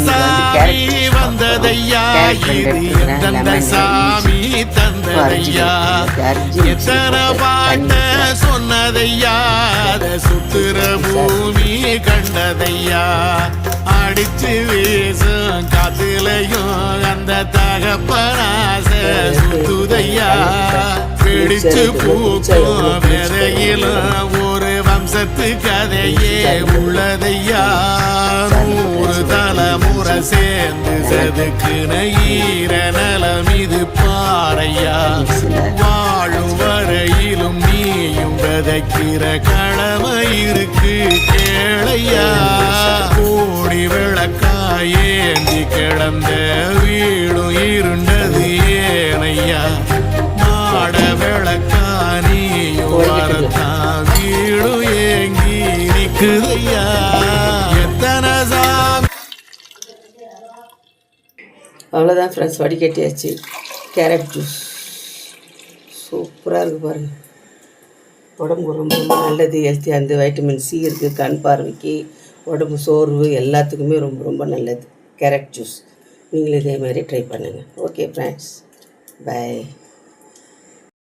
சாமி வந்ததையா இது எந்தெந்த சாமி தந்ததையா எத்தனை பாட்ட சொன்னதையா சுத்துற பூமி கண்டதையா அடிச்சு வீசும் காத்துலையும் அந்த தகப்பனாச சுத்துதையா பிடிச்சு பூக்கும் விதையிலும் ஒரு வம்சத்து கதையே உள்ளதையா 100 தலைமுறை சேர்ந்து செதுக்குன ஈர நலம் இது பாறையா வாழும் வரையிலும் நீயும் விதைக்கிற கடமை இருக்கு கேளையா கோடி விளக்காயேந்தி கிடந்த வீடும் இருண்டது ஏனையா மாட விளக்கா நீயும் வரத்தான் வீடும் ஏங்கி நிக்குதையா எத்தனை சாமி. அவ்வளோதான் ஃப்ரெண்ட்ஸ், வடிகட்டியாச்சு. கேரட் ஜூஸ் சூப்பராக இருக்குது பாருங்கள். உடம்பு ரொம்ப ரொம்ப நல்லது, ஹெல்த்தியாக இருந்து வைட்டமின் சி இருக்குது, கண் பார்வைக்கு, உடம்பு சோர்வு எல்லாத்துக்குமே ரொம்ப ரொம்ப நல்லது கேரட் ஜூஸ். நீங்களும் இதே மாதிரி ட்ரை பண்ணுங்கள். Okay friends, by.